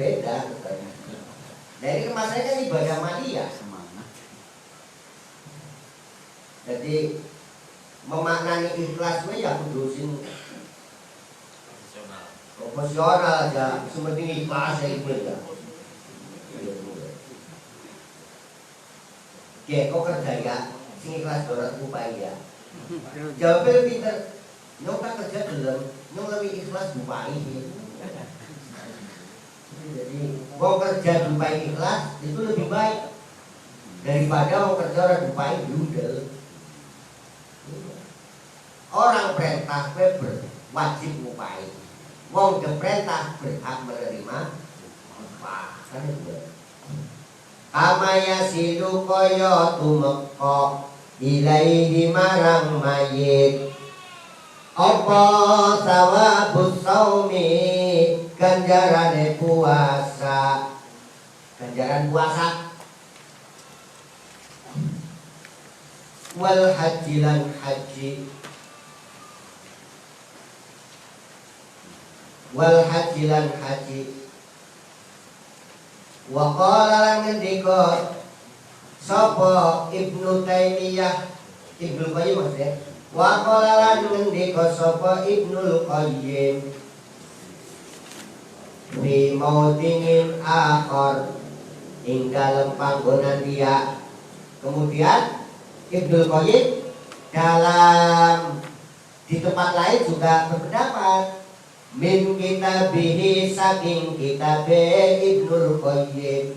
beda. Dari kemasannya kan ibadah malia. Jadi memaknani ikhlas itu ya kudu sing proporsional aja, sementing ikhlas ya itu ya. Oke, kok kerja ya, sing ikhlas dorong upaya. Jawabnya pinter, nyong tak kerja gelem, nyong lebih ikhlas upaya. Jadi, mau kerja upaya ikhlas itu lebih baik daripada mau kerja orang upaya dudel. Orang perintah wajib upaya. Wong perintah berhak menerima upah. Kan itu. Amaya sidu kaya tumeka ilaihi marang mayit. Apa sawabus saumi ganjarane puasa. Ganjaran puasa. Wal haji lan haji. Wal haji lan haji. Wa qala lan ngendika sapa Ibnu Taimiyah, Ibnu Qayyim maksudnya. Wa qala lan ngendika sapa Ibnul Qayyim fi maudinin akhar ing dalem panggonan dia. Kemudian Ibnul Qayyim dalam di tempat lain juga berpendapat min kitabihi saking kitabe Ibnul Qayyim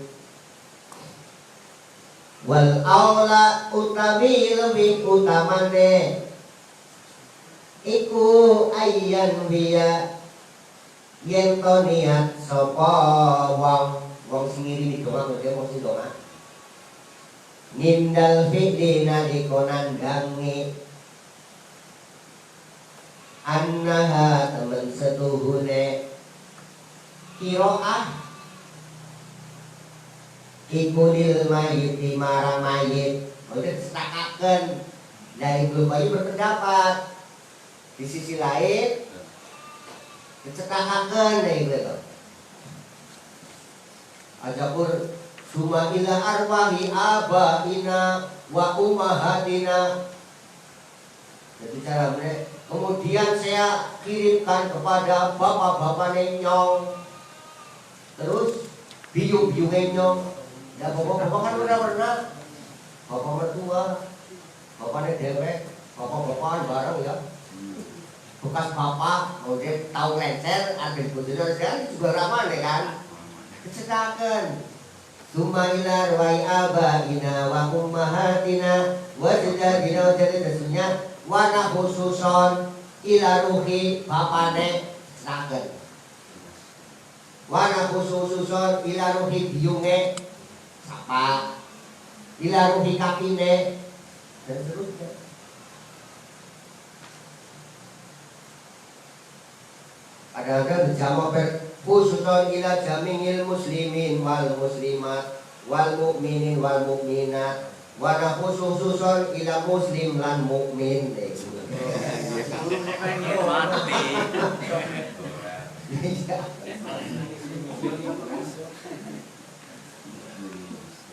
wal aula utawi lebih utamane iku ayyan biya yen to niat sapa wong sing ngirimi donga wong sing donga nindal fi'li nalika nandangi annaha temen setuhune kiroah iku lil mayit marang mayit. Maksudnya disepakatkan dari Ibnu Qayyim berpendapat di sisi lain disepakatkan dari itu ajapun suma ila arwahi abaina wa ummahatina. Jadi cara mereka kemudian saya kirimkan kepada bapak-bapak nenyong, terus biung-biung nenyong. Ya bapak-bapak kan udah pernah, bapak mertua, bapaknya dewek, bapak-bapakan bareng ya. Bekas bapak, kemudian tahu lencer, ada di bujur sekarang juga ramah deh kan. Kecetakan. Suma ila arwai abaina wa ummahatina wa jadadina wa jadadina wana khususon ila ruhi bapane saken wana khususon ila ruhi biunge sapa ila ruhi kakine dan seterusnya. Kadang-kadang dijama khususon ila jamingil muslimin wal muslimat wal mu'minin wal mu'minat wana khususun ila muslim lan mukmin.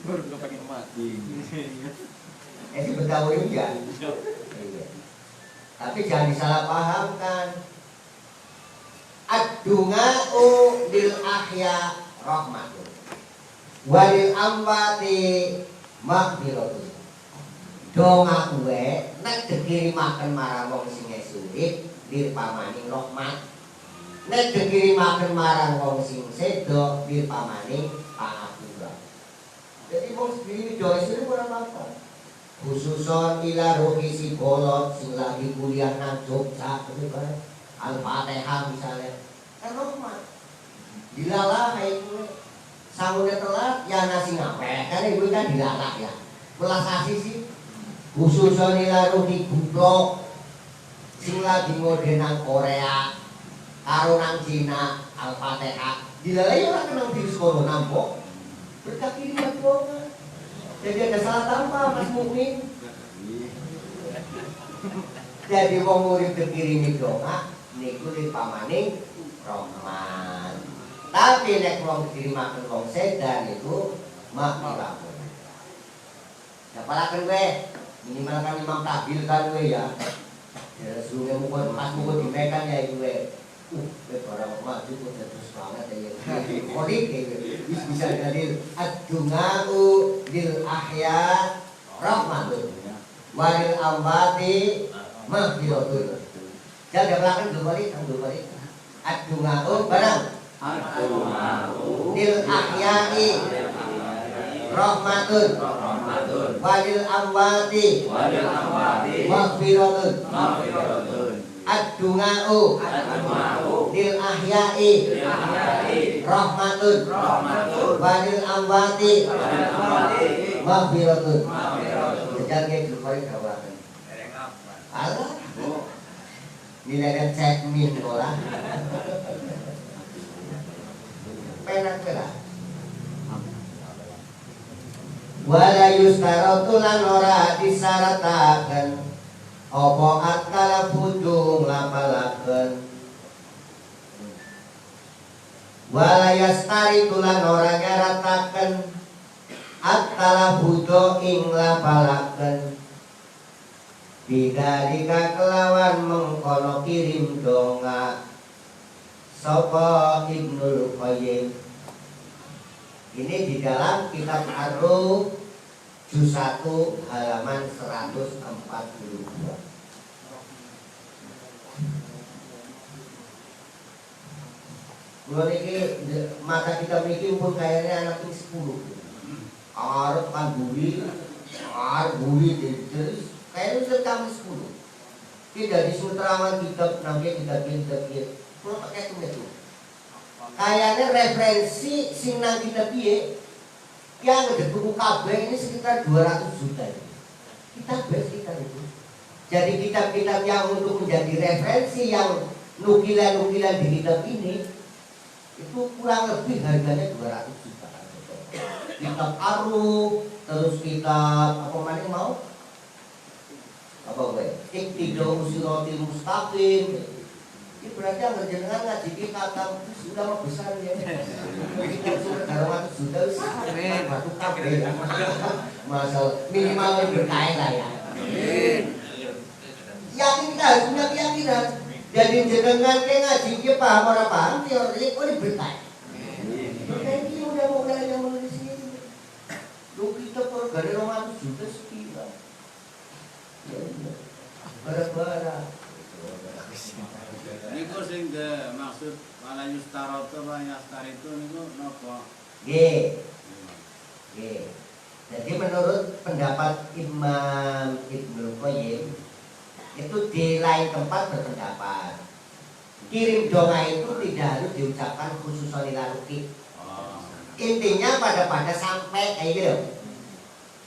Baru pengen mati. Ini Betawi ya. Tapi jangan disalahpahamkan. Ad-dunga'u lil ahya rahmatun walil amwati maghfiratun. Donga kuwe nek dikirimaken marang wong sing urip dirpamani rahmat. Nek dikirimaken marang wong sing sedo dirpamani pangapura. Jadi wong sendiri doa itu ora apa-apa. Khususon ila rohi si bolot sing lagi kuliah nang Jogja gitu kan. Al-Fatihah misalnya. Kan rahmat. Dilalah kayak kuwe. Sangune telat ya nasi ngapeh. Kan ibu kan dilalah ya. Kelas asih sih. Khususon ila rohi gublok sing lagi ngode nang Korea karo nang Cina Al-Fatihah. Dilalah ya ora kenal di sekolah nampok. Berkat kiriman doa. Jadi ada salah tanpa Mas Mukmin. Jadi wong murid dikirimi doa niku dipamani rahmat. Tapi nek wong dikirimaken wong sedan itu maghfirah. Dapalaken kowe minimal kan Imam Tabil kan kowe ya. Ya suwe mukul pas mukul dimekan ya kowe. Kowe barang maju kok terus banget ya. Kolik wis bisa jadi ad-du'a'u lil ahya rahmatun walil amwati maghfiratun. Jangan dapalaken dulu balik ad-du'a'u barang lil ahya'i rahmatun walil amwati maghfiratun. Ad-du'a'u lil ahya'i rahmatun walil amwati maghfiratun. Jangan dibalik dawakan. Allah. Nilainya cek min bola. Penak. Wala yustaratu lan ora disarataken apa akala fudu ngapalaken. Wala yastaritu lan ora nyarataken akala fudu ing lapalaken. Bidalika kelawan mengkono kirim donga sapa Ibnul Qayyim. Ini di dalam kitab Ar-Ruh juz 1 halaman 142. Mulai ini mata kita mikir pun kayaknya anak ini 10. Arep kan buri terus kayaknya sudah kami 10. Tidak di Sutraman kitab namanya kitab. Kalau pakai itu. Kayaknya referensi sing nang kita piye yang ada buku kabeh ini sekitar 200 juta. Kita sekitar itu. Jadi kitab-kitab yang untuk menjadi referensi yang nukilan-nukilan di kitab ini itu kurang lebih harganya 200 juta. Kitab Ar-Ruh, terus kitab apa mana mau? Apa gue? Iqtidau Siratil Mustaqim. Ini berarti yang berjenengan ngaji kata sudah mau besar ya. Kita sudah dalam sudah batu kabel. Masalah minimal berkait lah ya. Yakin kita harus punya keyakinan. Jadi jenengan ke ngaji dia paham orang paham teori ini berkait. Berkait ini udah mau yang menulis ini. Lu kita pergari 200 juta sekian. Bara-bara. Niku sing maksud wala yustaratu wa yastaritu niku napa? Nggih. Jadi menurut pendapat Imam Ibnul Qayyim itu di lain tempat berpendapat kirim doa itu tidak harus diucapkan khusus lila ruki. Intinya pada sampai kayak gitu.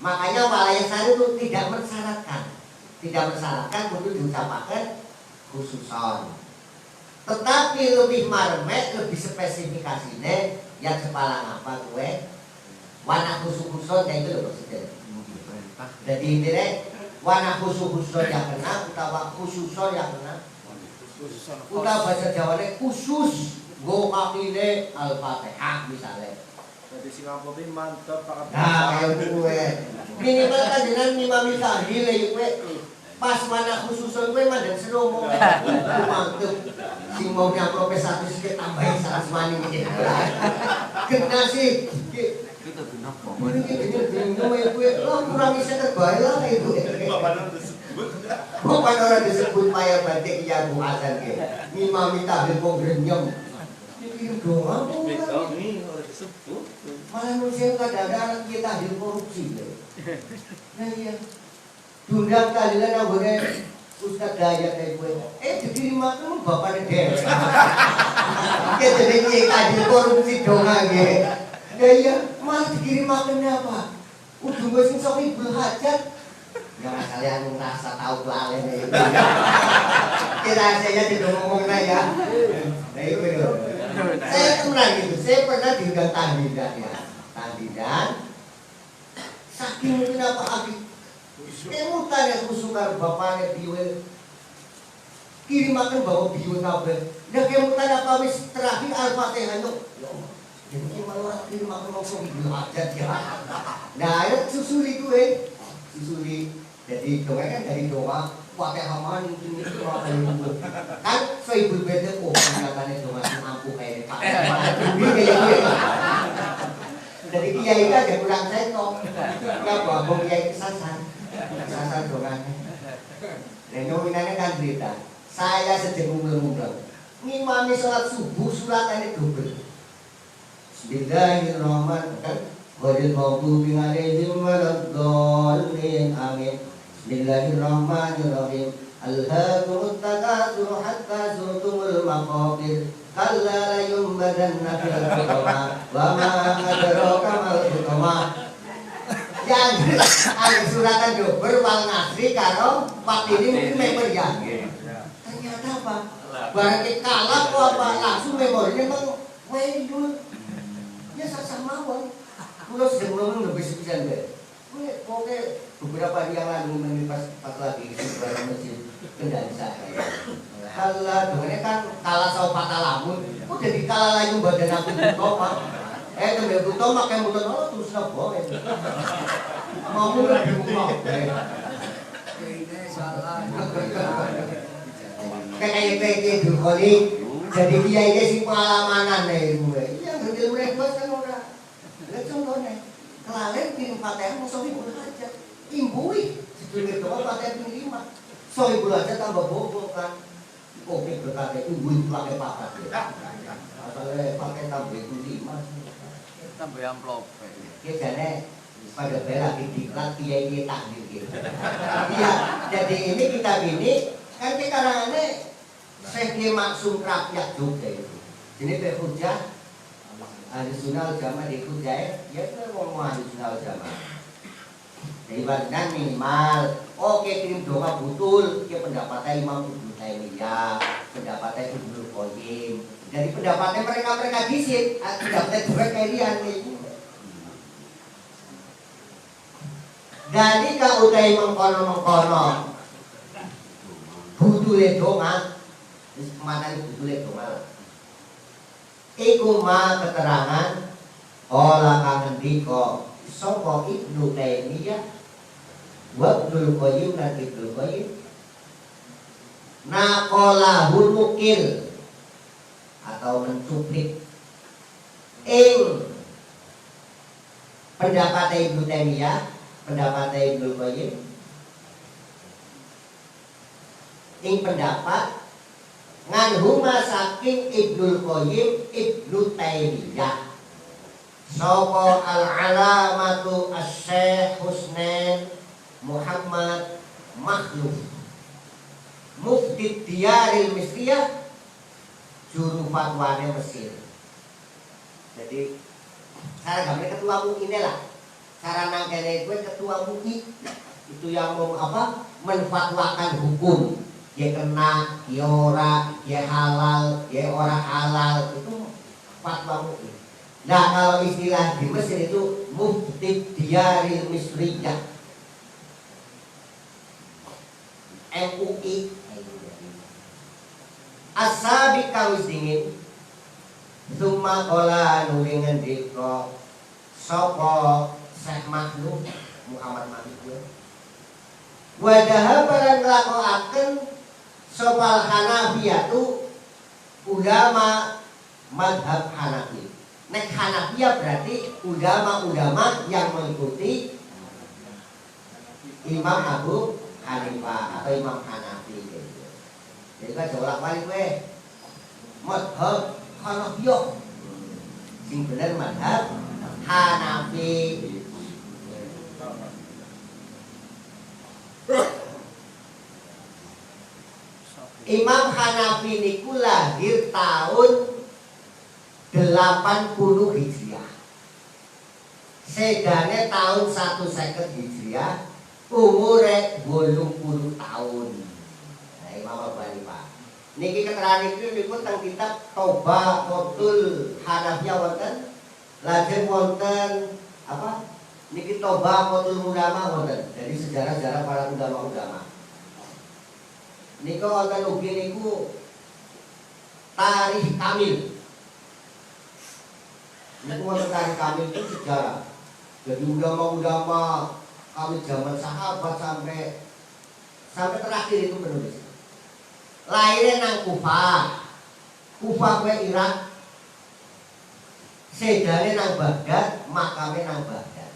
Makanya walayasan itu tidak mensyaratkan untuk diucapkan khususon. Tetapi lebih marmek, lebih spesifikasinya yang kepala apa gue warna khusus-khusus yang itu loh maksudnya. Jadi intinya warna khusus-khusus yang kena utawa khususon yang kena utawa bahasa Jawanya khusus go kakine Al-Fatihah misalnya. Jadi Singapura ini mantap Pak. Nah kayak gue minimal kan dengan ngimami tahlil ya gue pas mana khususon gue mandang seromo mantep sing mau yang profesor sedikit tambahin 100 maning gitu kena sih Kita guna kok. ini gue lo kurang bisa terbaik lah itu bapak orang disebut payah batik ya bu azan gitu ngimami tahlil kok grenyem ini doang Ini harus disebut. malah manusia kadang-kadang kita tahlil korupsi nah iya Dundang tahlilan anggone Ustaz Dayat kayak gue. Diterima kan bapaknya dhewe. Kita jadi tahlil korupsi dong nggih. Ya iya, malah dikirimaken apa? Udah gue sing sok Ibnu Hajat. Ya kalian ngerasa tahu lalen ya. Kira saya tidak ngomongnya ya. Nah itu. Saya pernah gitu, saya pernah diundang tahlilan ya. Tahlilan. Saking mungkin apa habis. Kamu tanya kusukan bapaknya biwe. kirimaken bawa biyo kabeh. Nek kemutan apa wis terakhir Al-Fatihah yo. Jadi malah kirimaken mongso biyo hajat ya. Nah, ayo susuli kuwe. Susuli. Jadi doa kan dari doa Fatihah man ini doa paling kan Soibul Beda oh nyatane doa mampu kayak Pak. Jadi kiai kan ada kurang seto. Kenapa? Bung kiai kesasar doanya. Dan nominannya kan berita. Saya sedang ngumel-ngumel. Ngimami sholat subuh suratannya double. Bismillahirrahmanirrahim. Qadil maghdubi alaihim waladdallin. Amin. Bismillahirrahmanirrahim. Alhaakumut takatsur hatta zurtumul maqabir. Kalla layumbadanna fil hutama wa ma adraka mal hutama. Yang suratan double wal ngasri karo Pak ini mungkin member ya. Ternyata apa? Barangnya kalah kok apa langsung memorinya memang wedul. Ya sama wong. Kulo sedang ngomong lebih sepisan deh. Oke, beberapa hari yang lalu pas lagi di sebuah masjid Kendari saya. Kalah, dengannya kan kalah sama patah lamun. Kok jadi kalah lagi badan aku buto pak? Tembel buto makai mulut oh terus nabo. Mau lagi mau. Ini salah. Kayak dukoli. Jadi dia ini si pengalaman nih gue. Yang berdiri mereka kan orang. Lihat contohnya. Kelalen kirim Fatihah mau sohi bulan aja. Imbui. Sebelum itu Fatihah pilih 5. Sohi bulan aja tambah bobo kan. Oke berkata imbui pakai papat ya. Asalnya pakai tambah itu 5. Tambah amplop. Ya jane pada bela diklat kiai takdir gitu. Iya, jadi ini kitab ini kan karangannya Syekh Maksum Rakyat Jogja itu. Ini berhujah ahli sunnah jamaah di hujah ya itu ngomong ahli sunnah jamaah. Jadi badan minimal oke kirim doa betul ke pendapatnya Imam Ibnu Taimiyah, pendapatnya Ibnu Qayyim. Dari pendapatnya mereka disit, pendapatnya juga kalian itu. Dari kau utai mengkono budule donga, mana itu budule donga. Iku ma keterangan olah kangen diko sopo Ibnu Taimiyah wa Ibnu Qayyim dan Ibnu Qayyim nakolahul mukil atau mencuplik pendapat Ibnu Taimiyah, pendapat Ibnu Qayyim, pendapat nganhuma saking Ibnu Qayyim Ibnu Taimiyah. Sapa al-alamatu asy-Syekh Husnain Muhammad Makhluf Mufti Diyaril Misriyah juru fatwane Mesir. Jadi cara gambar ketua MUI ini lah. Cara nangkene gue ketua MUI itu yang mau apa? Menfatwakan hukum. Ya kena, ya ora, ya halal, ya ora halal itu fatwa MUI. Nah kalau istilah di Mesir itu Mufti Diyaril Misriyah MUI. Asabi kawis dingin Suma kola nuli ngendiko Sopo Syekh Makhluf Muhammad Makhluf Wadaha barang ngelakoaken Sopal Hanafiyatu ulama madhab Hanafi. Nek Hanafiyah berarti ulama-ulama yang mengikuti Imam Abu Hanifah atau Imam Hanafi gitu. Jadi kan jolak balik weh madhab Hanafiyah sing bener madhab Hanafi. Imam Hanafi niku lahir tahun 80 Hijriah. Sedane tahun 150 Hijriah, umure 80 tahun. Nah, Imam Abu Hanifah. Niki keterangan niku teng kitab Tobatul Hanafiyah wonten. Lajeng wonten apa? Niki Tobatul Ulama wonten. Jadi sejarah-sejarah para ulama-ulama. Niku wonten ugi niku Tarikh Kamil. Niku wonten Tarikh Kamil itu sejarah. Jadi ulama-ulama kami zaman sahabat sampai terakhir itu penulis. Lahirnya nang Kufah. Kufah kuwi Irak. Sedane nang Baghdad, makame nang Baghdad.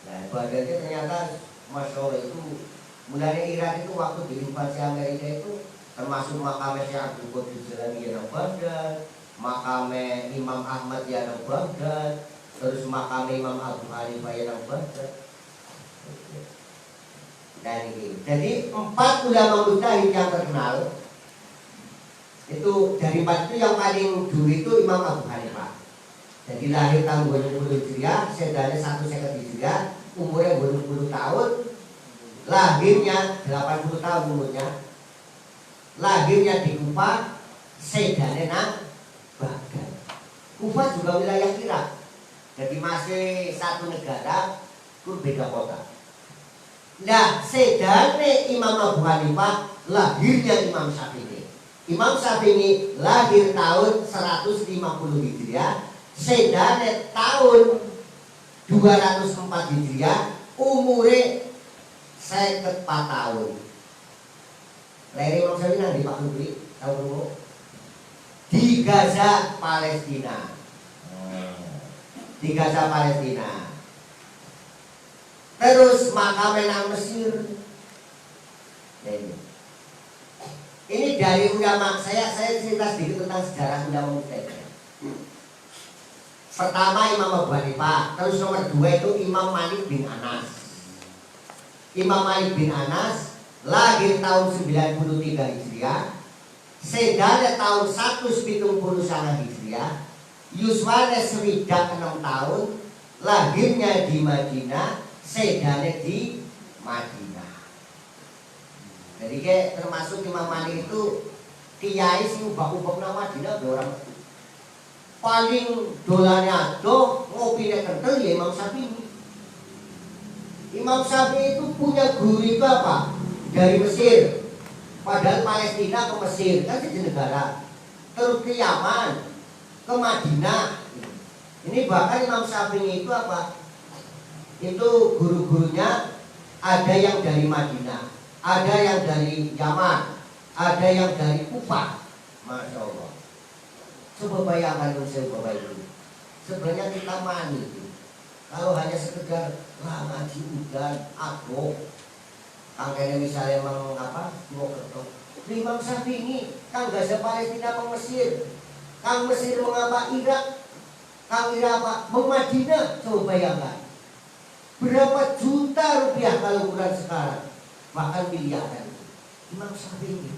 Nah, Baghdad itu ternyata masyhur itu mulai Irak itu waktu diinvasi Amerika itu termasuk makame Syekh Abdul Qadir Jilani yang nang Baghdad, makame Imam Ahmad yang nang Baghdad, terus makame Imam Abu Hanifah yang nang Baghdad. Dan ini. Jadi 4 ulama mujtahid yang terkenal itu dari 4 itu yang paling dulu itu Imam Abu Hanifah. Jadi lahir tahun 20 Hijriah, sedane 150 Hijriah, umurnya 20 tahun, lahirnya 80 tahun umurnya, lahirnya di Kufah, sedane nang Baghdad. Kufah juga wilayah Irak, jadi masih satu negara, itu beda kota. Nah, sedane Imam Abu Hanifah, lahirnya Imam Syafi'i. Imam Syafi'i lahir tahun 150 Hijriah, sedane tahun 204 Hijriah, umure 54 tahun. Lahir Imam Syafi'i nang di Pak Lubri, tahu dulu? Di Gaza, Palestina. Di Gaza, Palestina. Terus makame nang Mesir. Ini dari ulama, saya cerita sedikit tentang sejarah ulama mujtahid. Pertama Imam Abu Hanifah, terus nomor 2 itu Imam Malik bin Anas. Imam Malik bin Anas lahir tahun 93 Hijriah, sedane tahun 179 Hijriah, yuswane swidak 6 tahun, lahirnya di Madinah, sedane di Madinah. Jadi kayak termasuk Imam Malik itu kiai sing ubah-ubah nama Madinah orang paling dolane ado ngopine kental ya Imam Syafi'i. Imam Syafi'i itu punya guru itu apa? Dari Mesir. Padahal Palestina ke Mesir kan jadi negara. Terus ke Yaman, ke Madinah. Ini bahkan Imam Syafi'i itu apa? Itu guru-gurunya ada yang dari Madinah, ada yang dari Yaman, ada yang dari Kufah. Masya Allah. Coba bayangkan Bapak Ibu. Sebenarnya kita mani itu. Kalau hanya sekedar ngaji udan, aku kangkene misalnya mengapa mau ketok. Imam Syafi'i kang Gaza Palestina ke Mesir, kang Mesir mengapa Irak, kang Irak apa Madinah. Coba bayangkan. Berapa juta rupiah kalau ukuran sekarang, bahkan miliaran. Imam Syafi'i,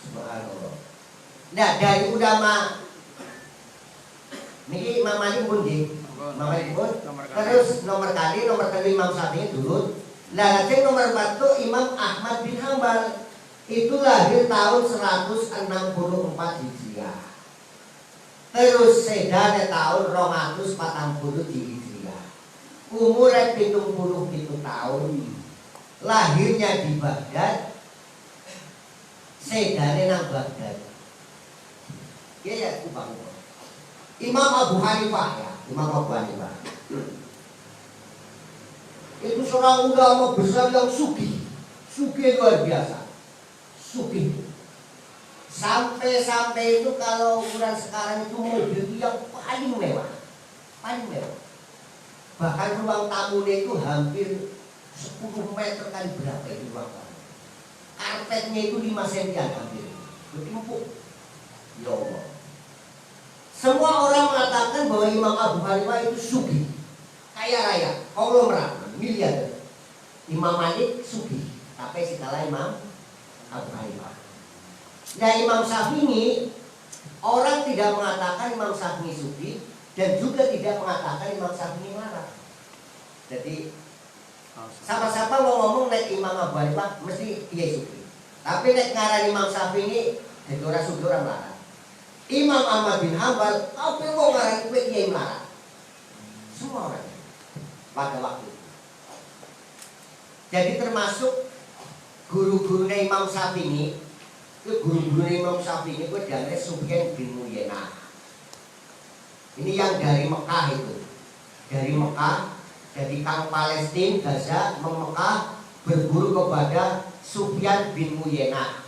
subhanallah. Nah dari ulama, ini Imam Malik pun di, Imam Malik pun. Terus nomor kali Imam Syafi'i dulu. Lalu nomor 4 itu Imam Ahmad bin Hambal, itu lahir tahun 164 Hijriah. Terus sedane tahun 240 di Hijriah. Umurnya 77 tahun, lahirnya di Baghdad, sedane nang Baghdad. Ya kubang-kubang. Imam Abu Hanifah ya, Imam Abu Hanifah. Itu seorang ulama besar yang sugih luar biasa, sugih. Sampai itu kalau ukuran sekarang itu mobil yang paling mewah, paling mewah. Bahkan ruang tamunya itu hampir 10 meter kali berapa itu ruang tamu. Karpetnya itu 5 cm hampir. Itu empuk. Ya Allah. Semua orang mengatakan bahwa Imam Abu Hanifah itu sugih, kaya raya, konglomerat, miliarder. Imam Malik sugih, tapi sekala Imam Abu Hanifah. Nah Imam Syafi'i, orang tidak mengatakan Imam Syafi'i sugih dan juga tidak mengatakan Imam Syafi'i marah. Jadi sama-sama mau ngomong nek Imam Abu Hanifah mesti dia sugih. Tapi nek ngaran Imam Syafi'i jadi orang sugih orang marah. Imam Ahmad bin Hambal, apa mau ngaran kowe kiai marah? Semua orang pada waktu itu. Jadi termasuk guru-gurune Imam Syafi'i, itu guru-gurune Imam Syafi'i itu dianggap Sufyan bin Uyainah. Ini yang dari Mekah itu. Dari Mekah, jadi kang Palestina, Gaza, Mekah berguru kepada Sufyan bin Uyainah.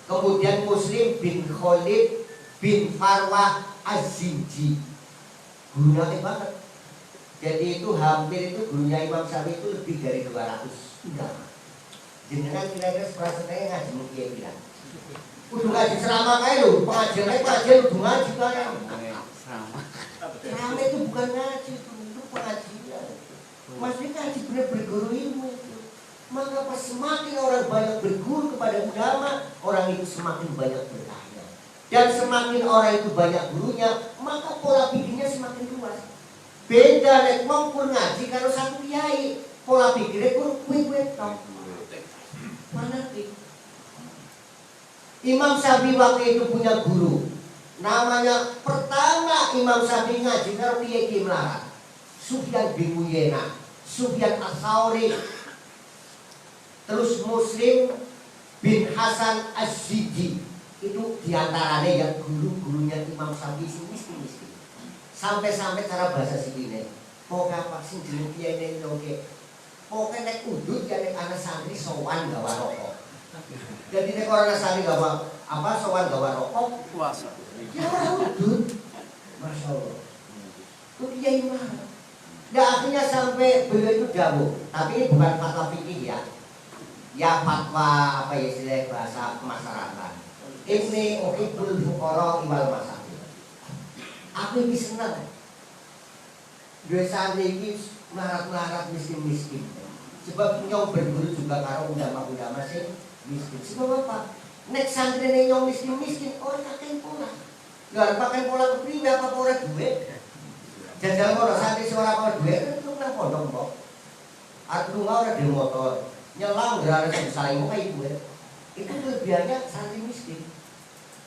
Kemudian Muslim bin Khalid bin Farwah Az-Zinji. Gurunya banget. Jadi itu hampir itu gurunya Imam Syafi'i itu lebih dari 200. Enggak. Jenengan kira-kira seperasanya ngaji mungkin bilang. Udah ngaji selama kayak lho, pengajian udah ngaji kan. Selama itu bukan ngaji, itu pengajian. Maksudnya ngaji benar-benar guru ilmu itu. Maka pas semakin orang banyak berguru kepada ulama, orang itu semakin banyak bertanya. Dan semakin orang itu banyak gurunya, maka pola pikirnya semakin luas. Beda nek wong pun ngaji kalau satu kiai, pola pikirnya pun kuwi-kuwi tok. Fanatik. Imam Syafi'i waktu itu punya guru. Namanya pertama Imam Syafi'i ngaji karo kiai Melarat. Sufyan bin Uyainah, Sufyan Ats-Tsauri. Terus Muslim bin Hasan Az-Zinji. Itu diantaranya yang guru-gurunya Imam Syafi'i miskin-miskin. Sampai-sampai cara bahasa sini, pokoknya apa sih jeneng kiai nek oke. Pokoknya nek udut ya nek anak santri sowan gawa rokok. Jadi nek orang santri gawa apa sowan gawa rokok puasa. Ya ora udut. Masyaallah. Itu kiai mah. Ya akhirnya sampai beliau itu jauh. Tapi ini bukan fatwa fikih ya. Ya fatwa apa ya istilah bahasa kemasyarakatan. Ini uhibul fuqara wal masakin. Aku ini senang. Dua santri ini melarat-melarat miskin-miskin. Sebab nyong berguru juga karo ulama-ulama sing miskin. Sebab apa? Nek santri nyong miskin-miskin orang kakek pola. Lah pakai pola kepriwe apa ora duit? Jajal ora santri ora apa duit itu nang pondok kok. Arep lunga ora di motor. Nyelang gerane saling wae duit. Itu kelebihannya santri miskin.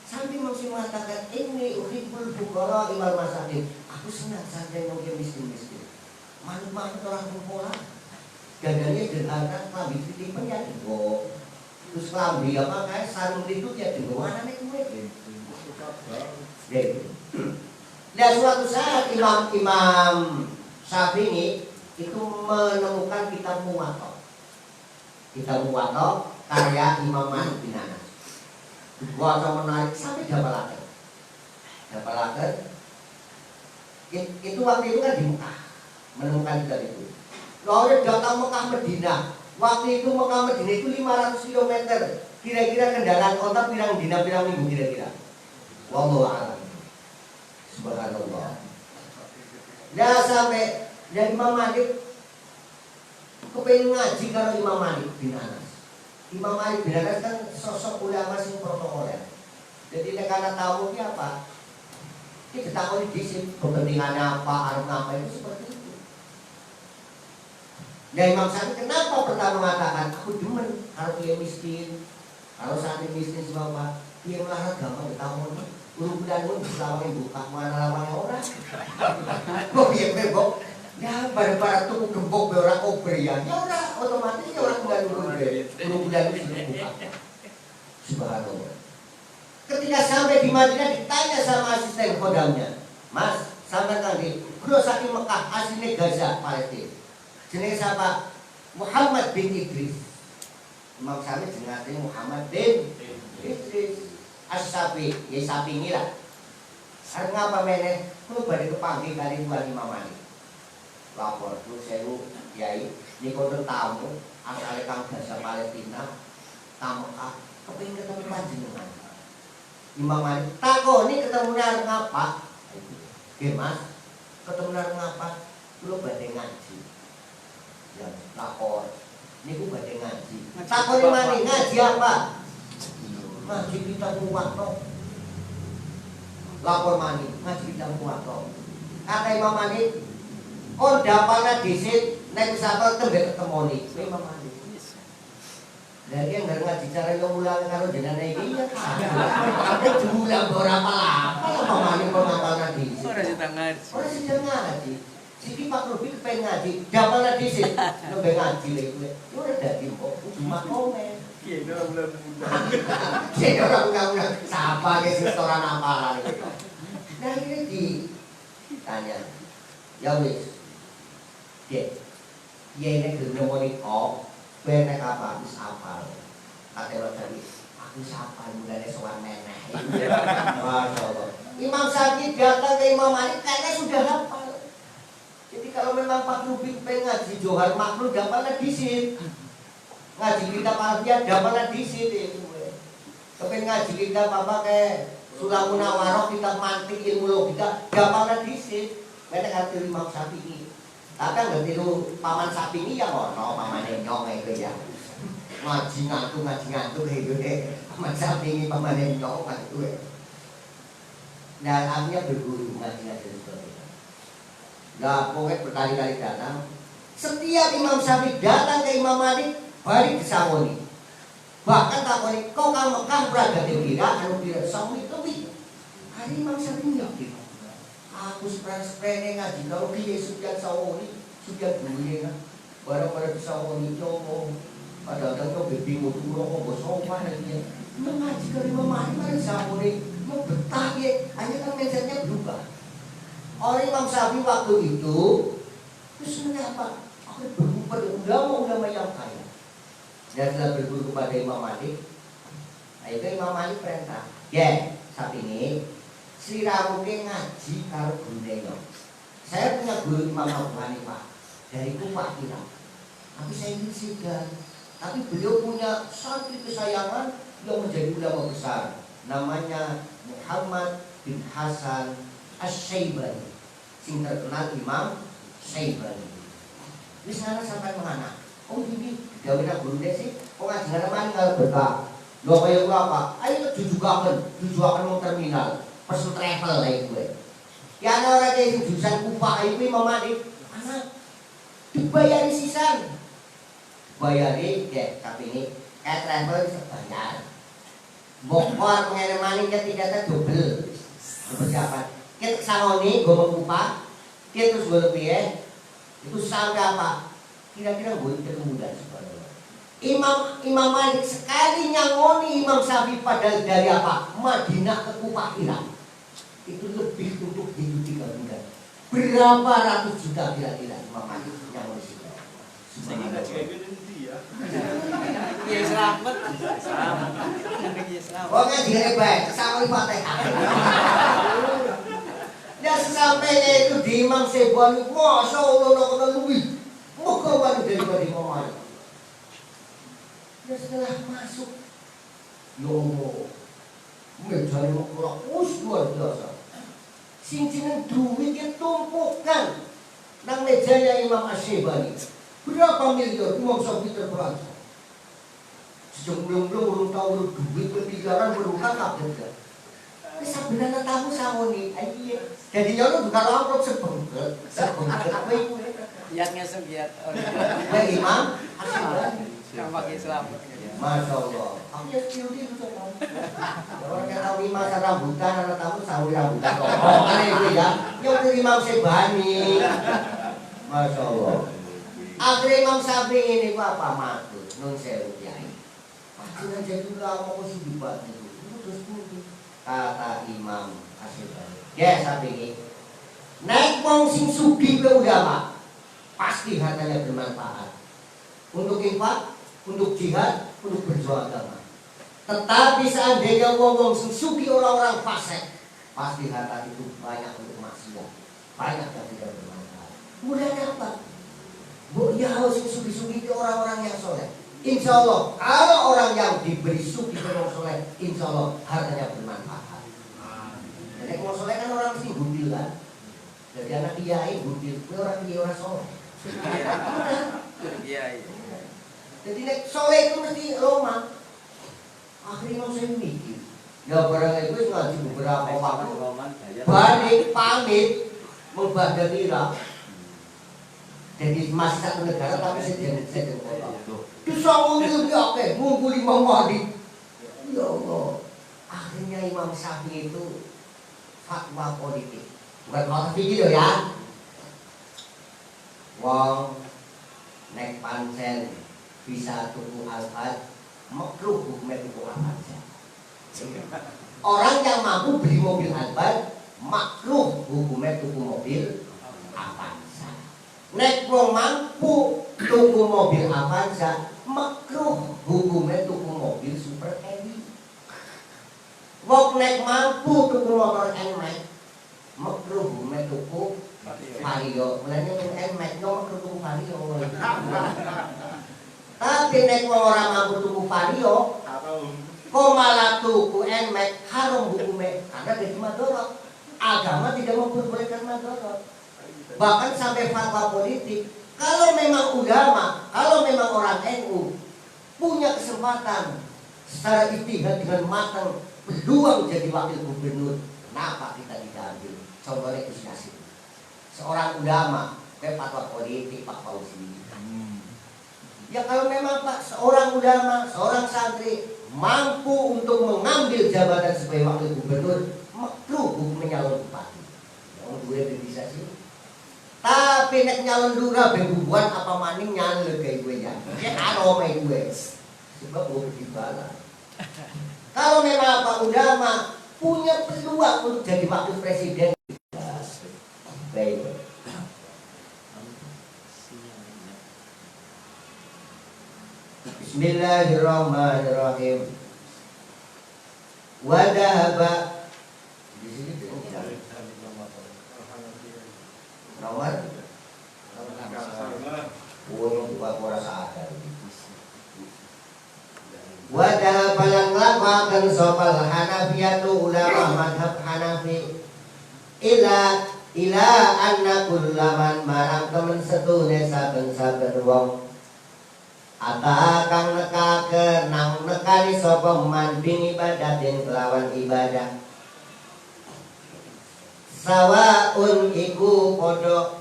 Sampai masih mengatakan ini uhibul fuqara wal masakin. Aku senang santri yang miskin-miskin. Manut-manut orang pola. Dadanya derhana, klambi titipan ya dibawa. Terus klambi apa kayak sarung itu ya dibawa. Mana nih gue? Nah suatu saat Imam Syafi'i itu menemukan kitab Muwatta. Kitab Muwatta karya Imam Malik bin Anas. Muwatta menarik sampai Dabalaken. Itu waktu itu kan di Mekah menemukan kitab itu. Lalu datang Mekah Medina. Waktu itu Mekah Medina itu 500 km. Kira-kira kendaraan kota pirang dina pirang minggu kira-kira. Wallahu a'lam. Subhanallah. Nah sampai dan Imam Malik kepengen ngaji kalau Imam Malik bin Anas. Imam Malik bin Anas kan sosok ulama sing protokoler. Jadi nek ana tamu ki apa? Kita takoni dhisik kepentingannya apa, arep ngapa itu seperti itu. Nah Imam Syafi'i kenapa pertama mengatakan aku demen kalau dia miskin, kalau santri miskin sebab apa? Dia melarat gampang ditakoni. Urusan pun selama buka mana lamanya orang. Kok dia bebok? Ya bar-bar tuh gembok be ora kober ya. Ya ora otomatis ya ora kudu urut. Urusan itu sudah buka. Subhanallah. Ketika sampai di Madinah ditanya sama asisten kodamnya, Mas, sampai tadi, kulo saking Mekah aslinya Gaza, Palestina. Jenenge siapa? Muhammad bin Idris. Imam Syafi'i jenenge Muhammad bin Idris. As-Syafi'i, ya Syafi'i lah. Arep ngapa meneh? Kulo badhe kepanggih kali Tuan Imam Malik. Lapor tuh sewu Kiai, niku tamu asale kang Gaza Palestina, tamu kepengin ketemu panjenengan. Imam Malik takoni ketemu arep ngapa? Nggih Mas, ketemu arep ngapa? Kulo badhe ngaji. Ya, lapor. Niku badhe ngaji. Takoni maneh ngaji apa? Ngaji kitab Muwatta. Lapor maneh, ngaji kitab Muwatta. Kata Imam Malik, kon dapana dhisik nek wis apal tembe ketemoni. Imam Malik. Lah iki ngar ngaji cara yo mulang karo jenengan iki ya. Aku dimulang ora apa-apa. Imam Malik kok ngapalna dhisik. Ora sida ngaji. Ora sida ngaji. Siki Pak Rubi kepen ngaji, dapana dhisik tembe ngaji lek kowe. Ora dadi kok cuma komen. Kiai orang bulan muda. Jadi orang siapa yang setoran apalan itu. Nah ini ditanya, ya wis, Dek, ya ini gelem ngomongin kok, benek apa, wis apal. Kata lo tadi, aku siapa mulanya soal meneh. Masya Allah. Imam Syafi'i datang ke Imam Malik kayaknya sudah hafal. Jadi kalau memang Pak Rubik pengen ngaji Johar Makhluk, dapatnya disit. Ngaji kitab Alfiah, dapatnya disit itu. Kepen ngaji kitab apa kayak Sulamun Nawaroh, kitab mantik ilmu logika, dapatnya disit. Mereka ngerti Imam Syafi'i. Tapi ngerti lu paman Syafi'i ya ngono, paman Enyong itu ya. Ngaji ngantuk gitu deh. Paman Syafi'i, paman Enyong itu ya. Dan akhirnya berguru ngaji seperti itu. Nah, pokoknya berkali-kali datang. Setiap Imam Syafi'i datang ke Imam Malik, balik ke Sangoni. Bahkan takoni, kau kan Mekah berada di kira, anu kira Sangoni itu. Hari Imam Syafi'i yakin. Aku sprene ngaji kalau dia sudah Sangoni, sudah dulu kan. Barang-barang Sangoni coba. Kadang-kadang kau bingung kok bosokan aja. Mengaji ke Imam Malik kan Sangoni. Mau betah ya, hanya kan mindsetnya berubah. Orang Imam Syafi'i waktu itu terus mengapa? Aku berulama yang kaya. Dan setelah berguru kepada Imam Malik, nah itu Imam Malik perintah, ya Syafi'i, siramuke ngaji karo gunanya. Saya punya guru Imam Abu Hanifah dari Kufah Irak. Tapi saya ingin sidang. Tapi beliau punya santri kesayangan yang menjadi ulama besar. Namanya Muhammad bin Hasan Asy-Syaibani, sing terkenal Imam Syaibani. Wis ana sampai menganak. Oh iki gawe nang guru sih, kok ngajaran mani kalau berkah. Lho kaya apa? Ayo jujukaken wong terminal, person travel lha gue. Ya ana ora sing jurusan Kufah iku Imam Malik, anak dibayari sisan. Bayari ya, tapi ini kayak travel bisa bayar. Bokor pengen maning ketika double persiapan. Kita sangoni gue mengupah, kita terus gue lebih ya. Itu sampai apa? Kira-kira gue termuda sebenarnya. Imam Malik sekali nyangoni Imam Syafi'i padahal dari apa? Madinah ke Kufah Irak. Itu lebih untuk hidup 3 bulan. Berapa ratus juta kira-kira Imam Malik nyangoni sih? Saya kira cewek itu dia. Iya selamat. Pokoknya dia baik, sama Fatihah. Dan sesampainya itu di Imam Syaibani, Masya Allah, nak lebih mukawan daripada Imam Malik. Dan setelah masuk, ya Allah, mejanya mengkurang, luar biasa. Sing-sing duitnya tumpukan nang mejanya Imam Asy-Syaibani. Berapa miliar Imam Syafi'i terpelajar? Sejak belum urung tahu duit miliaran berutang kabeh. Kesabenan tamu sangoni, ayo. Jadi nyono bukan amplop sebengkel apa iku? Giatnya segiat. Ya Imam Asy-Syaibani. Kampak Islam. Masya Allah. Aku ya skill itu kan. Orang yang tahu masa rambutan, anak tamu sahur rambutan. Oh, kan itu ya. Yang Imam Syaibani. Masya Allah. Akhirnya Imam Syafi'i ini apa maksud? Nun sewu kiai. Jangan jadi ulama kok sih dibuat itu. Terus kata Imam Asy-Syaibani. Ya Syafi'i. Naik wong sing sugih ke ulama. Pasti hartanya bermanfaat. Untuk infak, untuk jihad, untuk berjuang agama. Tetapi seandainya wong sing sugih orang-orang fasik, pasti harta itu banyak untuk maksiat. Banyak yang tidak bermanfaat. Mulanya apa? Bu, ya harus sugi-sugi itu orang-orang yang soleh. Insya Allah, kalau orang yang diberi sugi ke orang soleh, insya Allah hartanya bermanfaat. Jadi orang soleh kan orang mesti budil kan. Jadi anak kiai budil, itu orang kiai orang soleh. Iya. Jadi nek soleh itu mesti Roma. Akhirnya mau saya mikir. Ya barang itu ngaji beberapa waktu. Balik pamit membaca Irak. Jadi masih satu negara tapi sedang kota. Bisa ngungkul oke, ngungkul Imam Malik. Ya Allah. Akhirnya Imam Syafi'i itu fatwa politik. Bukan fatwa fikih loh ya. Wong nek pancen bisa tuku alfat makruh hukumnya tuku Avanza. Orang yang mampu beli mobil Alphard makruh hukumnya tuku mobil Avanza. Nek wong mampu tuku mobil Avanza makruh hukumnya tuku mobil Super Ewi. Wong nek mampu tuku motor NMAX makruh hukumnya tuku Vario. Mulanya tuku NMAX makruh tuku Vario. Tapi nek wong ora mampu tuku Vario kok malah tuku NMAX haram hukumnya karena jadi madorot. Agama tidak memperbolehkan madorot. Bahkan sampai fatwa politik, kalau memang ulama, kalau memang orang NU punya kesempatan secara ijtihad dengan matang berjuang jadi wakil gubernur, kenapa kita tidak ambil? Contohnya Gus Nasib, seorang ulama, kayak fatwa politik Pak Fauzi. Ya kalau memang Pak seorang ulama, seorang santri mampu untuk mengambil jabatan sebagai wakil gubernur, makruh hukumnya nyalon bupati. Yang gue bisa sih. Tapi nek nyalon lurah bebuan apa maning nyalon kayak gue ya. Ya arome gue. Sebab gue beribala. Kalau memang Pak ulama punya peluang untuk jadi wakil presiden. Baik. Bismillahirrahmanirrahim. Wadahaba di sini nomor dua kurasa ada. Wadah palang lakukan sopal Hanafiyatu ulama madhab Hanafi ila anna kullaman marang temen setune saben-saben wong ata kang nekake nang nekani sapa man bin ibadatin kelawan ibadah sawaun iku padha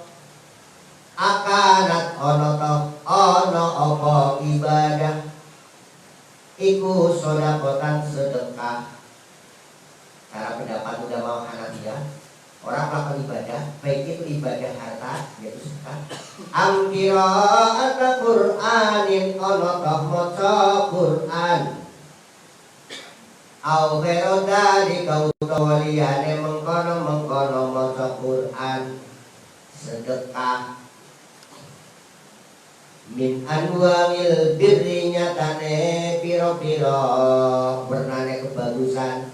akanat ana apa ibadah iku sodakotan sedekah. Cara pendapat ulama Hanafiyah, orang melakukan ibadah baik itu ibadah harta yaitu sedekah amkira ata Qur'anin ana maca Qur'an au ghairu dalika utawa liyane mengkono maca Qur'an sedekah min anwa'il birri nyatane piro-piro bernane kebagusan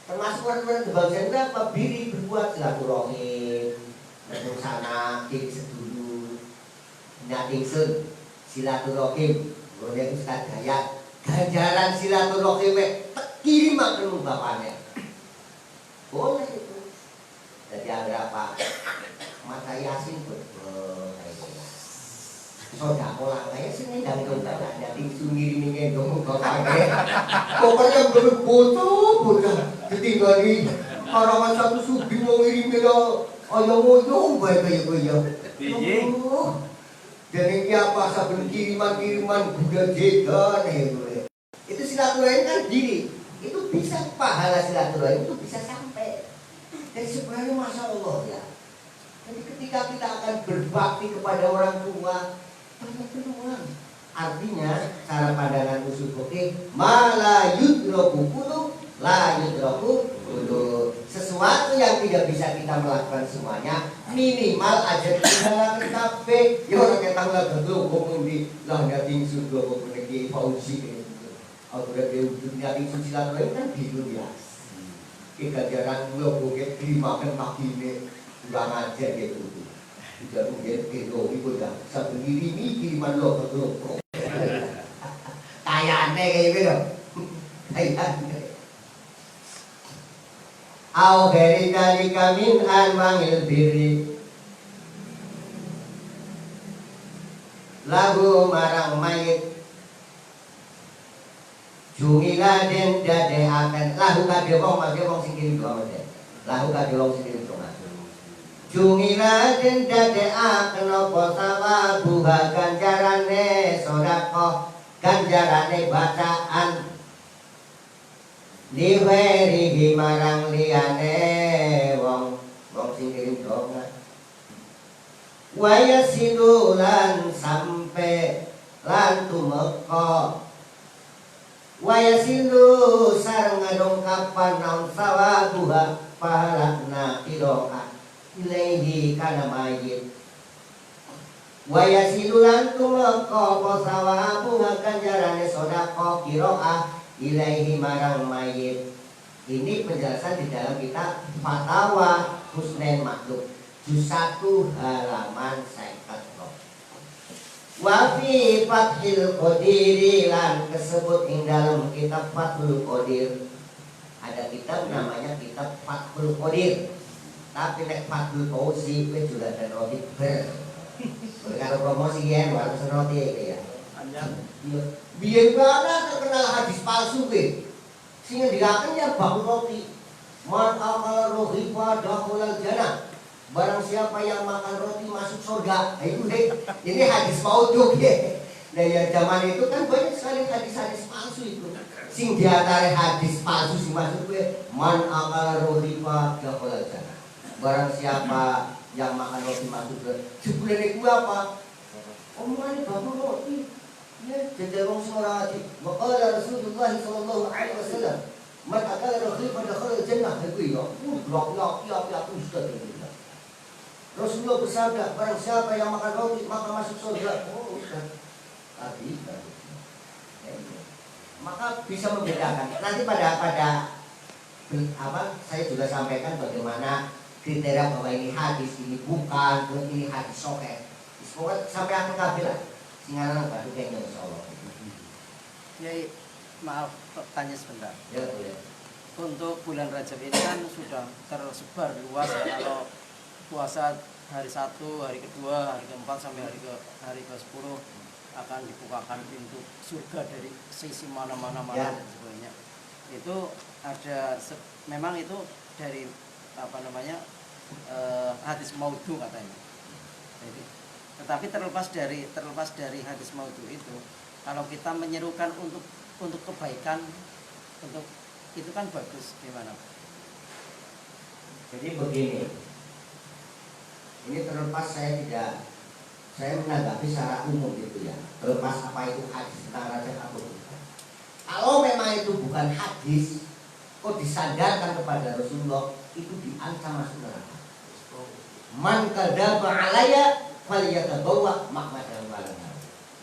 termasuk warna kebagusan itu apa? Biri berbuat silaturahim nang sana kiri sedulu nyatingsun silaturahim boleh Ustaz Dayat ganjaran silaturahim kirim makan bapaknya boleh itu jadi ada apa mata yasin betul soda pola kayak sini dan kembali ada tingsu ngirim dong bapaknya pokoknya berbocor ketika ini orang satu subi mau ngirim lo oyong baik kayak gue jadi apa saben kiriman Buddha Jega nih itu silaturahim kan diri itu bisa pahala silaturahim itu bisa sampai jadi sebenarnya masya Allah ya. Jadi ketika kita akan berbakti kepada orang tua banyak peluang. Artinya cara pandangan usul fikih mala yudroku kulu la yudroku kulu. Sesuatu yang tidak bisa kita melakukan semuanya minimal aja kita kafe. Ya orang yang tahu lah betul kok di lah ngating sudah kok pergi fauzi gitu. Aku udah ngating suci lalu kan gitu ya. Kita jarang lo bukit dimakan makine udah ngajar gitu. Tidak mungkin kilo itu dah sambil kiriman lo ke lo kayak aneh kayak gitu kayak au dari kali kamin anwangil biri lagu marang mayit jungila den dade akan lahu kade wong sing kirim doa lahu kade wong sing kirim doa jungila den dade akan apa sawabu ganjarane sedekah ganjarane bacaan liweri marang liyane wong sing kirim doa waya silulan sampai lan tumeka wa yasilu sareng ngadongkapan naon sawabuha pahalana kiroa ilaihi kana mayit wa yasilu lan tumeka sawabuha ganjarane sedekah kiroa ilaihi marang mayit. Ini penjelasan di dalam kitab Fatawa Husnain Makhluk juz 1 halaman 50. Wa fi Fathil Qadir lan disebut ing dalam kitab Fathul Qadir. Ada kitab namanya kitab Fathul Qadir. Tapi nek Fathul Fauzi wis juga ada roti ber. Kalau promosi ya harus roti ya. Anjang. Biar mana terkenal hadis palsu ke? Sehingga dikatakan ya bang roti. Man akal rohifa dakhulal jannah. Barang siapa yang makan roti masuk surga. Ini hadis maudhu ya. Nah ya zaman itu kan banyak sekali hadis-hadis palsu itu. Sing diantara hadis palsu sing masuk ke man akal rohifa dakhulal jannah. Barang siapa yang makan roti masuk ke sebulan itu apa? Omongannya bang roti. Ya, jadi orang semua hati. Waqala Rasulullah sallallahu alaihi wasallam, "Man akala raghifan dakhala jannah." Itu ya, blok aku sudah terbilang. Rasulullah bersabda, barang siapa yang makan roti maka masuk surga. Oh, Ustaz. Tadi. Maka bisa membedakan. Nanti pada saya juga sampaikan bagaimana kriteria bahwa ini hadis, ini bukan, ini hadis sahih. Pokoknya sampai akhir kabilah. Singaran baru kayaknya insyaallah. Ya, maaf tanya sebentar. Ya boleh. Untuk bulan Rajab ini kan sudah tersebar luas ya, kalau puasa hari 1, hari kedua, hari keempat sampai hari ke-10 akan dibukakan pintu surga dari sisi mana-mana Ya. dan sebagainya. Itu ada memang itu dari hadis maudhu katanya. Jadi, tetapi terlepas dari hadis maudhu itu, kalau kita menyerukan untuk kebaikan, untuk itu kan bagus, gimana? Jadi begini, ini terlepas saya menanggapi secara umum gitu ya. Terlepas apa itu hadis tentang Rajab atau bukan. Kalau memang itu bukan hadis, kok disandarkan kepada Rasulullah, itu diancam masuk neraka. Man kadzaba alayya falyatabawa maq'adahu minan nar.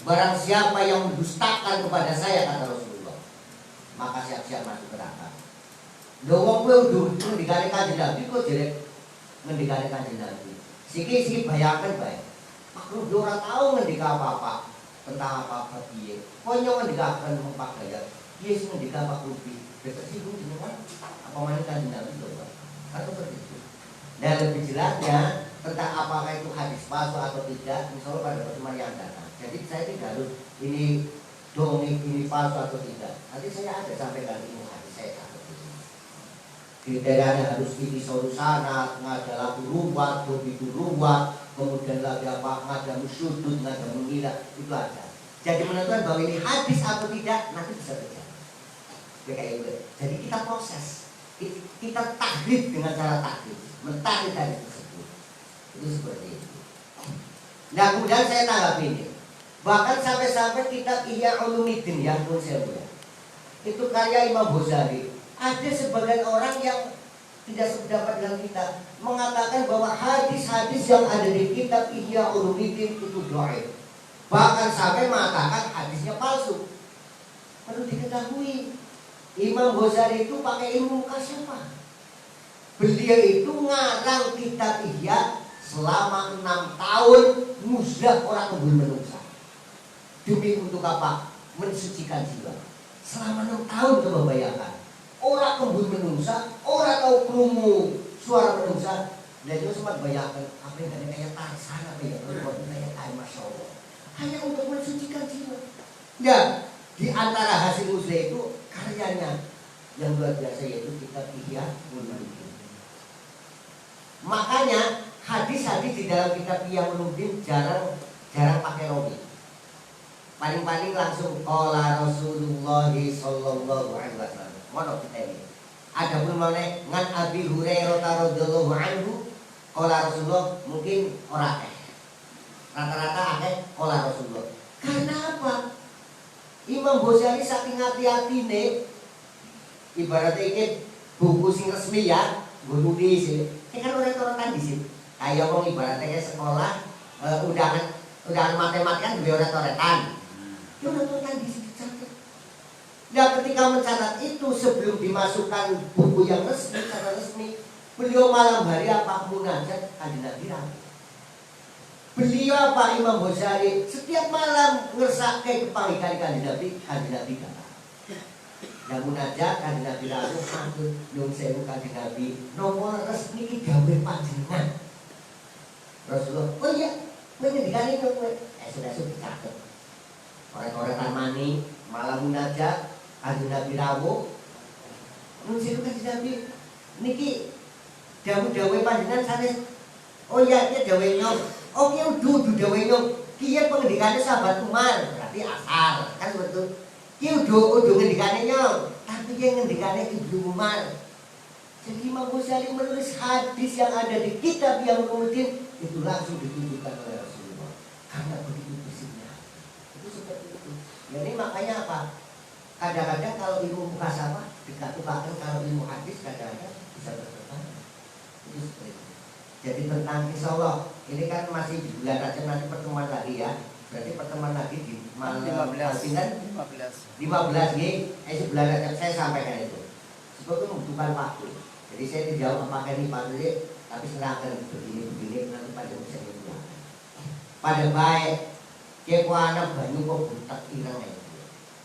Barang siapa yang mendustakan kepada saya, kata Rasulullah, maka siap-siap masuk neraka. Lho wong kowe udah ngendikane Kanjeng Nabi kok jelek ngendikane Kanjeng Nabi. Siki bayangkan bae. Aku ora tau ngendika apa-apa tentang apa-apa piye. Konyo ngendikaken Pak Gayat. Piye sing ngendika Pak Rubi? Deket sih jenengan apa maneh Kanjeng Nabi lho, Pak. Kan seperti itu. Dan lebih jelasnya tentang apakah itu hadis palsu atau tidak, misalnya pada pertemuan yang datang. Jadi saya tidak harus ini dongeng ini palsu atau tidak. Nanti saya ada sampaikan ilmu hadis saya catat di sini. Kriterianya harus ini sorusana, ngada laku ruwat, dobitu ruwat, kemudian lagi apa ngada musyudud, ngada mengira, itu ada. Jadi menentukan bahwa ini hadis atau tidak nanti bisa terjadi. Ya kayak gitu. Jadi kita proses, kita tahrif dengan cara tahrif, mentahrif hadis tersebut. Itu seperti itu. Nah kemudian saya tanggapi ini. Bahkan sampai-sampai kitab Ihya Ulumuddin yang pun saya buat. Itu karya Imam Ghazali. Ada sebagian orang yang tidak sependapat dengan kita mengatakan bahwa hadis-hadis yang ada di kitab Ihya Ulumuddin itu dhaif. Bahkan sampai mengatakan hadisnya palsu. Perlu diketahui, Imam Ghazali itu pakai ilmu mukasyafah. Beliau itu ngarang kitab Ihya selama 6 tahun musdah orang belum menungsa. Demi untuk apa? Mensucikan jiwa. Selama 6 tahun coba bayangkan. Orang kembul menungsa, orang tahu krungu suara menungsa. Dan itu sempat bayangkan apa yang ada kayak Tarzan apa ya? Kayak Masya Allah. Hanya untuk mensucikan jiwa. Ya, di antara hasil musdah itu karyanya yang luar biasa yaitu kitab Ihya Ulumuddin. Makanya hadis-hadis di dalam kitab Ihya Ulumuddin jarang pakai rawi. Paling-paling langsung qala Rasulullah sallallahu alaihi wasallam. Mono kita ini. Adapun mengenai ngan Abi Hurairah radhiyallahu anhu qala Rasulullah mungkin ora akeh. Rata-rata akeh qala Rasulullah. Karena apa? Imam Ghazali saking hati-hatine ibaratnya iki buku sing resmi ya, gue nulis ini kan orang-orang di sini. Kayak wong ibaratnya kayak sekolah undangan matematika kan gue orang-orang. Ya orang-orang di sini catat. Nah ketika mencatat itu sebelum dimasukkan buku yang resmi, secara resmi, beliau malam hari apa munajat kanjeng Nabi Rabu. Beliau apa Imam Ghazali setiap malam ngersake kepanggilan kanjeng Nabi kata. Yang munajat kanjeng Nabi Rabu matur nyuwun sewu kanjeng Nabi nomor resmi iki gawe panjenengan. Rasulullah, oh iya, mengendikane kowe. Sudah dicatet. Orang-orang Tarmani malam munajat kanjeng Nabi Rabu nyuwun sewu kanjeng Nabi niki dawuh-dawuh panjenengan sanes. Oh iya, dia dawuh nyong. Oh iya udu dawuh nyong. Kiye pengendikane sahabat Umar, berarti asal kan betul. Kiye udu ngendikane nyong, tapi dia ngendikane Ibnu Umar. Jadi Imam Ghazali menulis hadis yang ada di kitab yang kemudian itu langsung ditunjukkan oleh Rasulullah. Karena begitu besinya. Itu seperti itu. Jadi makanya apa? Kadang-kadang kalau ilmu mukasabah dikatakan kalau ilmu hadis kadang-kadang bisa bertentangan. Itu seperti itu. Jadi tentang insya Allah ini kan masih di bulan Rajab nanti pertemuan lagi ya. Berarti pertemuan lagi di malam 15 nih. Bulan Rajab saya sampaikan itu. Sebab itu membutuhkan waktu. Jadi saya tidak jawab apakah ini Pak Lili, tapi silakan begini nanti pada bisa dibuat. Pada baik, kepo anak banyu kok butak irang itu.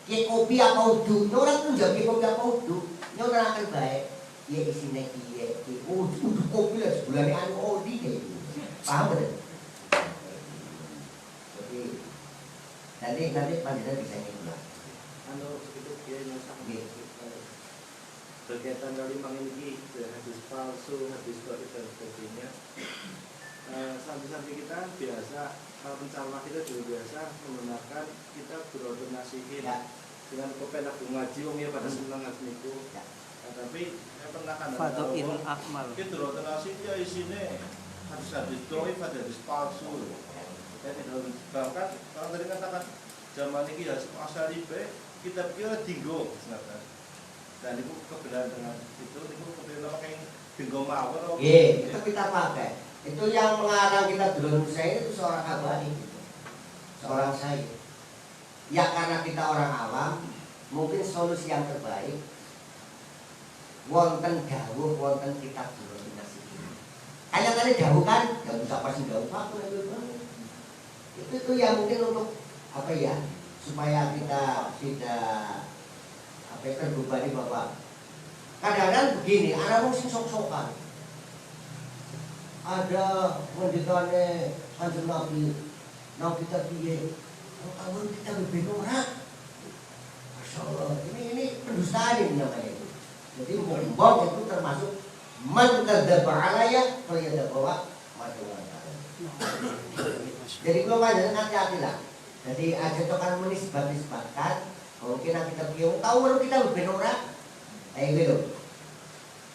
Ke kopi apa udu, orang pun jawab ke kopi apa udu, orang akan baik. Ya isinya kiye, udu kopi lah sebulan ini anu odi kayak gitu. Paham betul? Jadi nanti panjenengan bisa nyimak. Anu sedikit kiai yang berkaitan kali mengingi hadis palsu, hadis baik dan sebagainya. Santri-santri kita biasa, kalau penceramah kita juga biasa menggunakan kita berodonasihin dengan kopen aku ngaji, ya pada senang ngaji itu. Tapi saya pernah kan Fadhilul Akmal. itu berodonasi dia isinya hadis-hadis doif, hadis palsu. Saya tidak bahkan kalau tadi katakan zaman ini ya asal ibe kita kira tinggo, dan itu kebenaran dengan itu kebenaran pakai tinggo mawar. Iya, itu kita pakai. Itu yang mengarang kita dulu saya itu seorang abadi, seorang saya. Ya karena kita orang awam, mungkin solusi yang terbaik. Wonten dawuh, wonten kitab dulu nasi. Kayak tadi dawuh kan, nggak usah pasti dawuh apa itu yang mungkin untuk apa ya supaya kita tidak apa terbebani bahwa kadang-kadang begini anak mesti sok-sokan ada ngendikane kanjeng Nabi nang kita piye kalau kita berbeda orang Masya Allah ini pendustaan ini namanya itu jadi bohong itu termasuk man kadzdzaba alayya falyadabwa madhuwan. Jadi kalau panjenengan hati-hati lah. Jadi aja tokan menisbat-nisbatkan kemungkinan kita bilang tahu baru kita berbeda orang. Kayak gitu.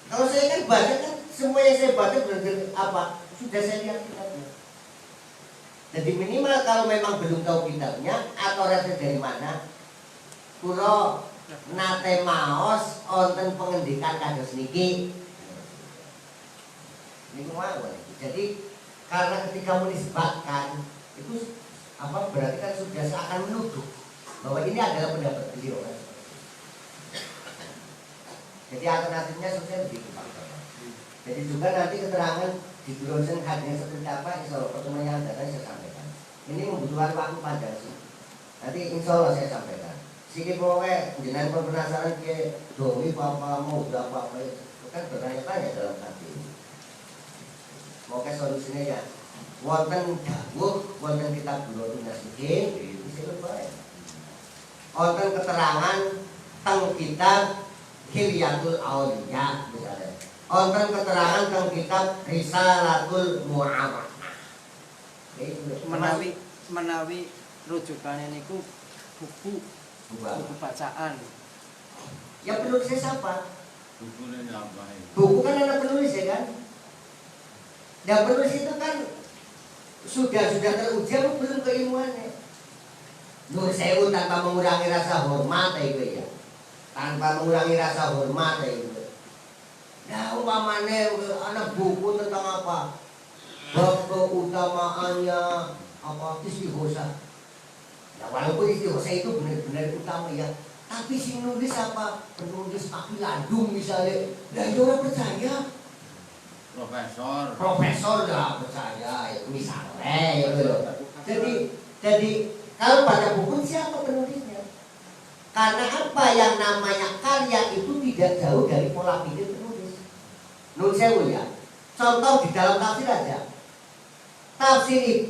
Kalau saya kan baca kan semua yang saya baca benar apa sudah saya lihat kitabnya. Jadi minimal kalau memang belum tahu kitabnya atau referensi dari mana, kulo nate maos wonten pengendikan kados niki. Niku mawon. Jadi karena ketika menisbatkan itu apa berarti kan sudah seakan menuduh bahwa ini adalah pendapat beliau kan. Jadi alternatifnya sebenarnya begitu Pak. Jadi juga nanti keterangan di browser hadisnya seperti apa insya Allah pertemuan yang datang saya sampaikan. Ini membutuhkan waktu panjang sih. Nanti insya Allah saya sampaikan. Sikit pokoknya jenengan penasaran ke doi apa mau berapa itu kan bertanya-tanya dalam hati. Pokoknya solusinya ya wonten dawuh wonten kitab Bulughun Nasihin bisa baik. Wonten keterangan teng kitab Hilyatul Auliya misalnya. Wonten keterangan teng kitab Risalatul Mu'awarah. Menawi rujukannya niku buku bacaan. Ya penulisnya siapa? Bukunya apa ini? Buku kan ada penulis ya kan? Dan penulis itu kan sudah teruji apa belum keilmuannya? Nur sewu tanpa mengurangi rasa hormat itu ya. Tanpa mengurangi rasa hormat itu. Nah umpamanya anak buku tentang apa? Bab keutamaannya apa istighosah. Ya walaupun istighosah itu benar-benar utama ya. Tapi si nulis apa? Penulis Aki Landung misalnya. Nah itu orang percaya. Profesor nggak percaya itu misalnya gitu. Jadi kalau baca buku siapa penulisnya? Karena apa yang namanya karya itu tidak jauh dari pola pikir penulis. Nun sewu ya. Contoh di dalam tafsir aja. Tafsir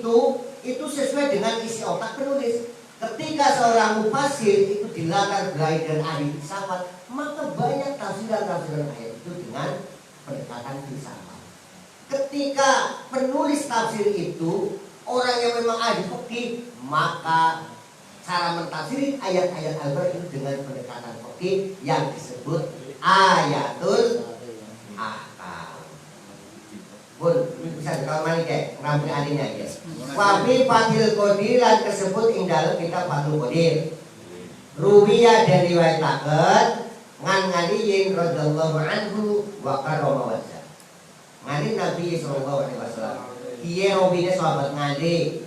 itu sesuai dengan isi otak penulis. Ketika seorang mufasir itu dilatar belakangi dan ahli filsafat, maka banyak tafsiran-tafsiran ayat itu dengan pendekatan filsafat. Ketika penulis tafsir itu orang yang memang ahli fikih, maka cara mentafsir ayat-ayat Al-Quran itu dengan pendekatan fikih yang disebut ayatul ahkam. Bun, bisa kalau malik ya, ngambil adanya ya. Wabi Fathul Qadir lan tersebut ing dalem kitab Fathul Qadir. Ruwiya dan riwayataken ngan ngaliyin radhiyallahu anhu wa karama wajah. Ngali Nabi sallallahu alaihi wasallam. Iye robine sahabat ngali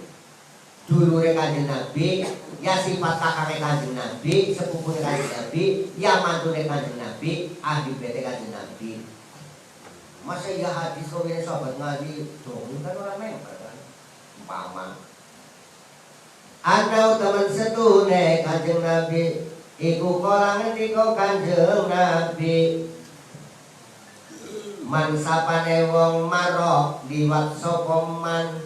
dulure Kanjeng Nabi, ya sifat kakake Kanjeng Nabi, sepupune Kanjeng Nabi, ya mantune Kanjeng Nabi, ahli bete Kanjeng Nabi. Masa ya hadis robine sahabat ngali dong kan orang member kan. Umpama ana teman setune Kanjeng Nabi iku kala ngendika Kanjeng Nabi man sapane wong marok liwat sapa man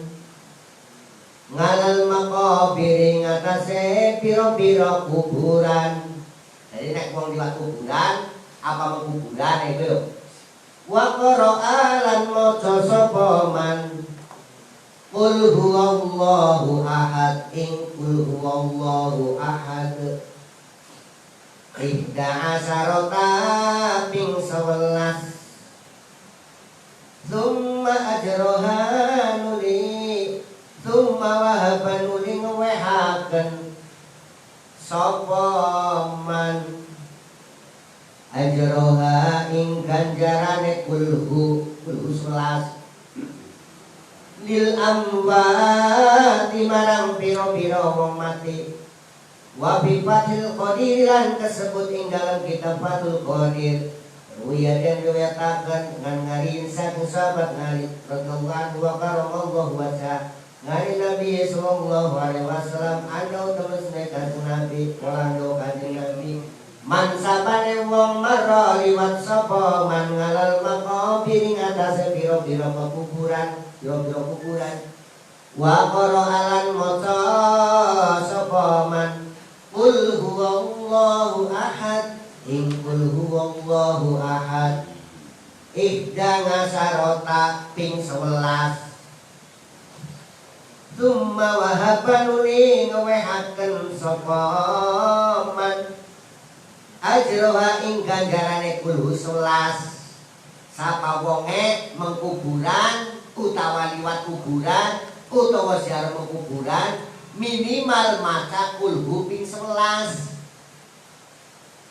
ngalal makabir ing atase pira-pira kuburan. Jadi nek wong liwat kuburan apa kuburan itu wa qara'a lan maca sapa man qul huwallahu ahad ing qul huwallahu ahad ihda asarata ping 11 Thumma ajroha nuli Thumma wahaba nuli ngewehaken sapa man ajroha ing ganjarane kulhu 11 lil amwati marang pira-pira wong mati wa bi Fathul Qadir lan kesebut ing dalam kitab Fathul Qadir. Ruya dan riwayataken ngan ngariin saking sahabat ngali radhiyallahu wa karamallahu wajah ngali Nabi sallallahu alaihi wasallam ando terusne kanjeng Nabi walando kanjeng Nabi man sabane wong mara liwat sapa man ngalal makabir ing atase pira-pira kuburan pira-pira kuburan wa qara'alan maca sapa man qul huwallahu ahad ing qul huwallahu ahad ihda ngasarota ping 11 Tumma wahabanuni ngewehaken sapa man ajroha ing ganjarane qul 11 sapa wonge mengkuburan utawa liwat kuburan utawa ziarah kuburan minimal maca qul ping 11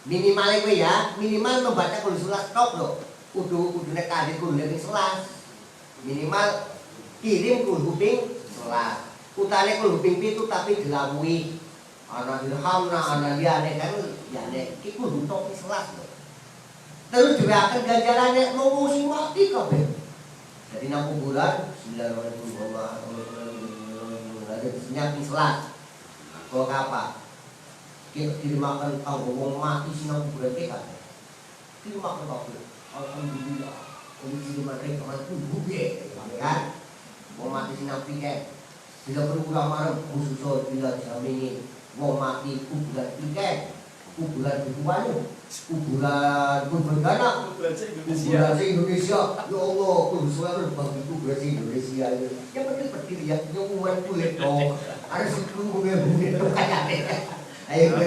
minimal itu ya, minimal membaca qul 11 tok lho. Kudu nek kadhe qul ping 11. Minimal kirim qul ping 11. Utane qul ping 7 tapi dilawuhi. Ana dirhamna ana liyane kan liyane iki kudu tok ping 11 lho. Terus diaken ganjarane mung sing mati kabeh. Jadi nang kuburan bismillahirrahmanirrahim. Ada senyap ping 11. Kok apa? Kita dimakan tahu wong mati sinau kuburan kita. Dimakan tahu. Alhamdulillah. Kondisi mereka mati buge, kan? Wong mati sinau piket. Bila berkurang marah khusus bila jamini. Wong mati kuburan piket. Kuburan kuburan. Kuburan berberdana. Kuburan se-Indonesia. Ya Allah, khusus berbagi kuburan se-Indonesia. Yang penting berdiri ya. Yang kuburan kulit dong. Ada sebelum bunga kayak ayo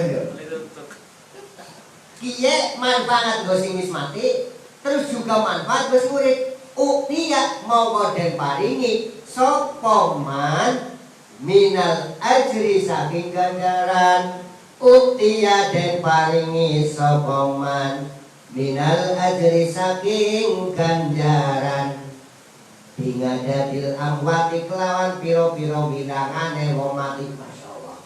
kiye manfaat go sing wis mati terus juga manfaat go murid uktiya monggo den paringi sapa man minal ajri saking ganjaran uktiya den paringi sapa man minal ajri saking ganjaran bingadadil amwati kelawan piro-piro wilangane wong mati. Masyaallah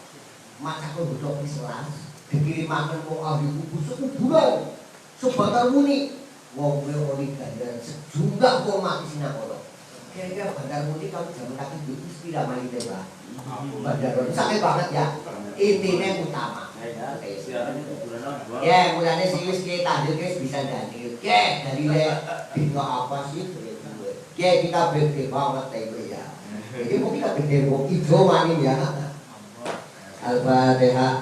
macaku budok Islam dikirimaken wong ahli kubur kuburan sebatar muni wong kuwi oli ganjaran sejumlah wong mati sinakono. Kira-kira Bandar Muni kalau zaman kaki itu tidak main tembak. Bandar Muni sakit banget ya. Intinya utama. Ya, mulanya sih kita tahlil guys bisa dalil. Ya, dalilnya bingung apa sih? Ya kita gede banget itu ya. Jadi mau kita gede mau hijau manin ya. Al-Fatihah.